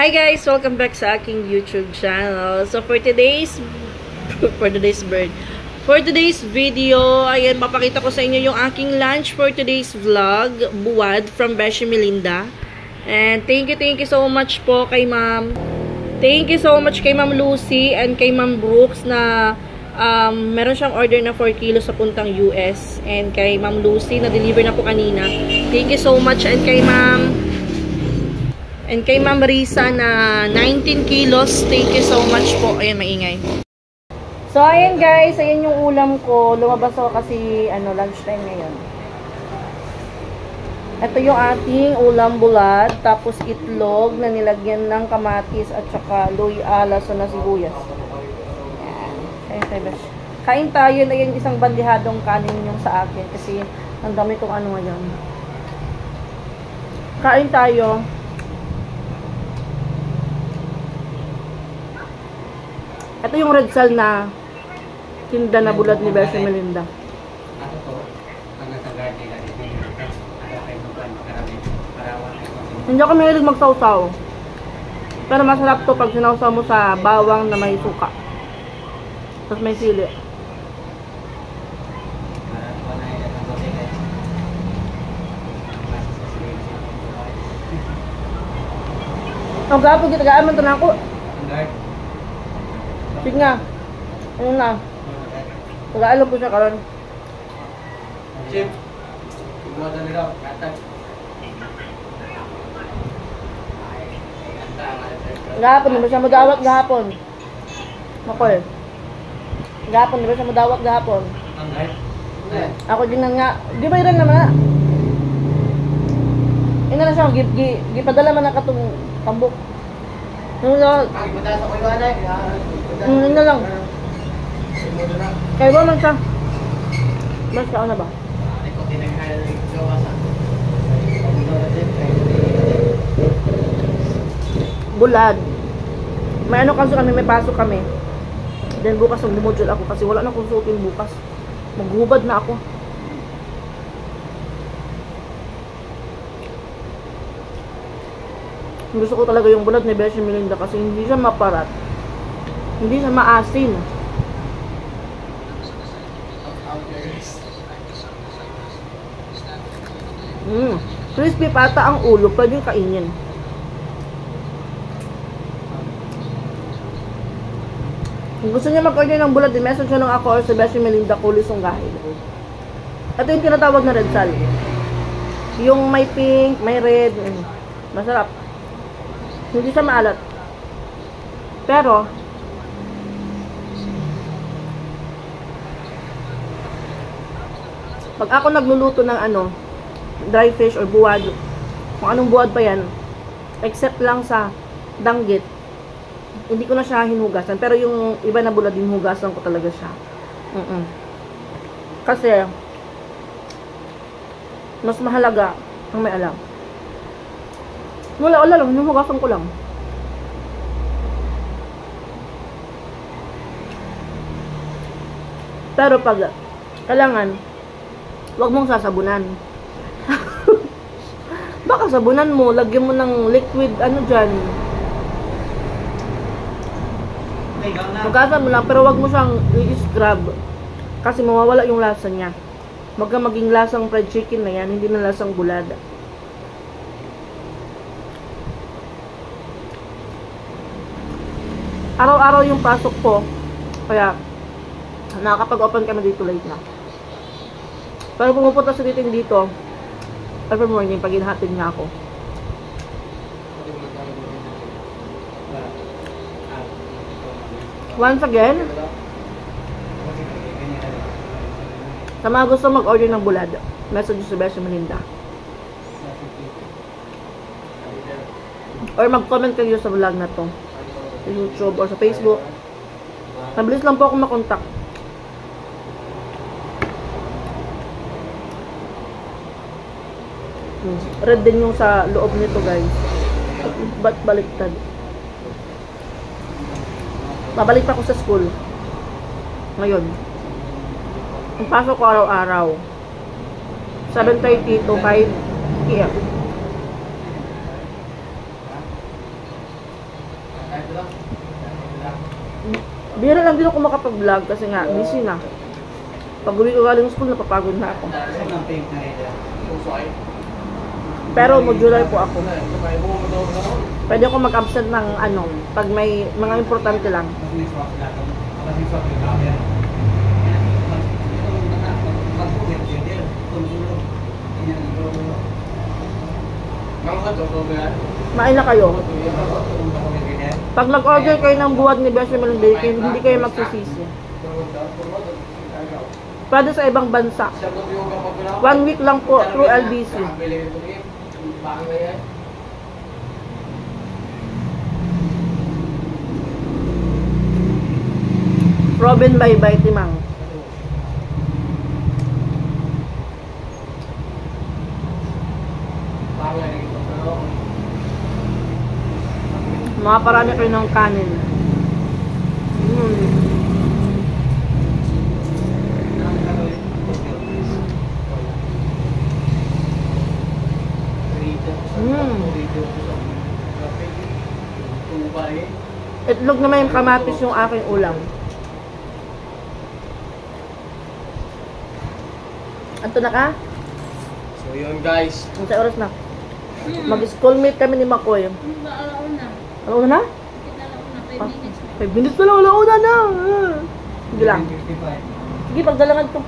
Hi guys! Welcome back sa aking YouTube channel. So for today's video, ayan, mapakita ko sa inyo yung aking lunch for today's vlog, buwad from Beshi Melinda. And thank you so much po kay Ma'am. Thank you so much kay Ma'am Lucy and kay Ma'am Brooks na meron siyang order na 4 kilos sa puntang US. And kay Ma'am Lucy na deliver na po kanina. Thank you so much. And kay Ma'am Risa na 19 kilos. Thank you so much po. Ayan, maingay. So, ayan guys. Ayan yung ulam ko. Lumabas ako kasi lunchtime ngayon. Ito yung ating ulam bulat. Tapos itlog na nilagyan ng kamatis at saka loy alaso na sibuyas. Ayan. Kain tayo na yung isang bandihadong kanin yung sa akin. Kasi ang dami kong ngayon. Kain tayo. Ito yung red sal na tinda na bulat ni Beshi Melinda. Hindi ako mahilig magsawsaw. Pero masarap to pag sinawsaw mo sa bawang na may suka. Tapos may sili. Ang gapo kita gaan man to na ako. Sige nga. Ano na? Tagaan po siya karon. Chip. Igual na nila. Katag. Gahapon, di ba siya madawat gahapon? Makoy. Gahapon, di ba siya madawat gahapon? Ako din na nga. Di ba yun naman na? Ina na siya, gipadala man na katong tambok. Ano na? Ano na lang. Kaya ba man siya? Mas ka na ba? Bulad. May kasi kami, may pasok kami. Then bukas ang bumudjol ako kasi wala na akong suotin bukas. Maghubad na ako. Gusto ko talaga yung bulad ni Beshi Melinda kasi hindi siya maparat. Hindi siya maasim. Crispy pata ang ulo, pwedeng kainin. Kung gusto niya mag-order ng bulad, message nyo lang ako or sa Beshi Melinda Kulisong Gahil. Ito yung tinatawag na red sal. Yung may pink, may red. Masarap. Hindi siya maalat. Pero pag ako nagluluto ng dry fish or buwad, kung anong buwad pa yan, except lang sa danggit, hindi ko na siya hinugasan. Pero yung iba na bulad, hinugasan ko talaga siya. Kasi mas mahalaga ang may alam. Wala lang, hinugasan ko lang. Pero pag kailangan, wag mong sasabunan. Baka sabunan mo, lagyan mo ng liquid, dyan. Hugasan mo lang, pero wag mo siyang i-scrub. Kasi mawawala yung lasa niya. Wag ka maging lasang fried chicken na yan, hindi na lasang bulad. Araw-araw yung pasok ko. Kaya, nakakapag-open kami dito late na. Pero pumupunta sa titing dito, every morning, pag inahatid niya ako. Once again, sa mga gusto mag-order ng bulad, message sa Beshi Melinda. Or mag-comment kayo sa vlog na to. Sa YouTube or sa Facebook. Mabilis lang po ako makontak. Red din yung sa loob nito guys. Ba't baliktad? Babalik pa ako sa school ngayon. Ang pasok ko araw-araw 7:30 to 5 p.m. Bihira lang din ako makapag-vlog kasi nga, busy na. Pag uwi ko galing school, napapagod na ako. Pero modular po ako. Pwede ako mag-absent ng ano, pag may mga importante lang. Main na kayo. Pag nag-order kayo ng buwad ni Bechamel Bacon, hindi kayo magsisisi. Pwede sa ibang bansa. 1 week lang po through LBC. Robin bye-bye, Timang. Makaparami kayo ng kanin. Itlog na may kamatis yung aking ulam. Anto na ka? So yun guys. Ang sa oras na. Mag-schoolmate kami ni Makoy. Alauna. Alauna na? Alauna, 5 minutes. 5 minutes na lang, alauna na. Sige lang. Sige, pagdalangan to.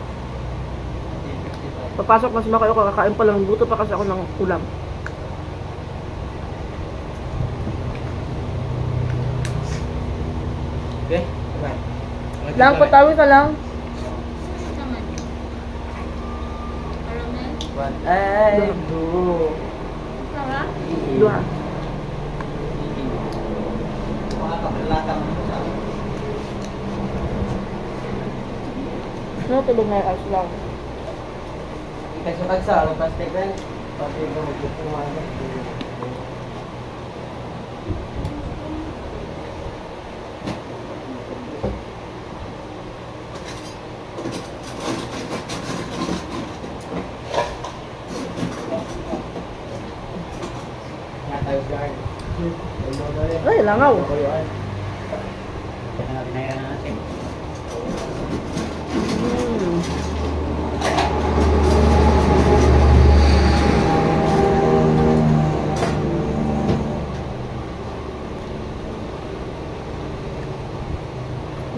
Papasok na si Makoy ako, kakain pa lang. Buto pa kasi ako ng ulam. Okay? Lang, patawin ka lang. Sama niyo. Alauna. What I do. Sarap. Duha. No, tulog na yung lang. Tagsa, ang plastic na yun. Pati ito magpupungan. Ay, langaw.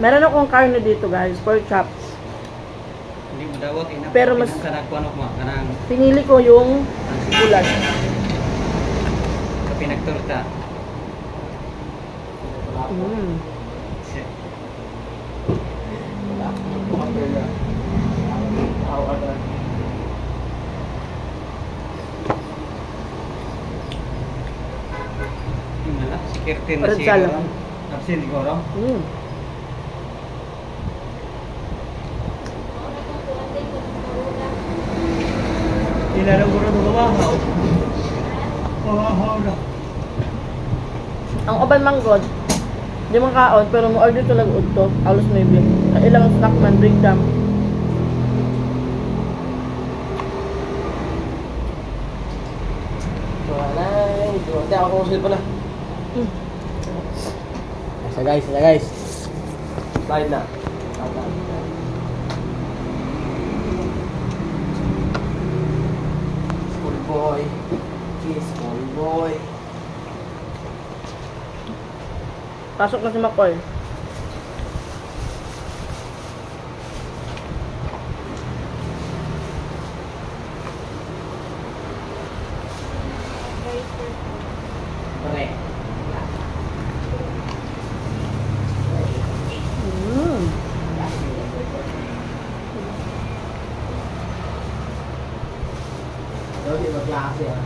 Meron akong karne dito guys, pork chops. Hindi mo dawat, Pero mas- kanang Pinili ko yung ulan. pinagtorta. Security na Red sala. siguro. Absin siguro. Ilan ang guro ng mawahaw? Mawahaw na. Ang oban manggod, di man kaon, pero mo order to nag-udto, alos maybe. Ilang snack man, break jam. Walay, duwate ako kung silpa na. Isa guys. Slide na. School boy. School boy. Pasok na si Makoy. Correct. Daw di ba klase ah?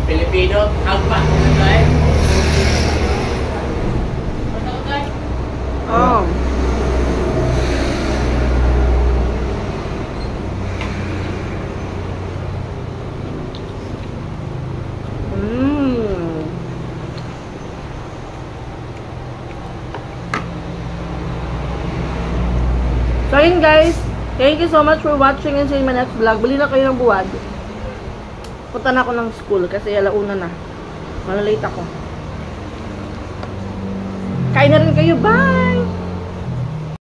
Pilipino, agpa, guys. Oh. So yun guys, Thank you so much for watching and see my next vlog. Bili na kayo ng buwad. Punta na ako ng school kasi alauna na. Malalate ako. Kain na rin kayo. Bye!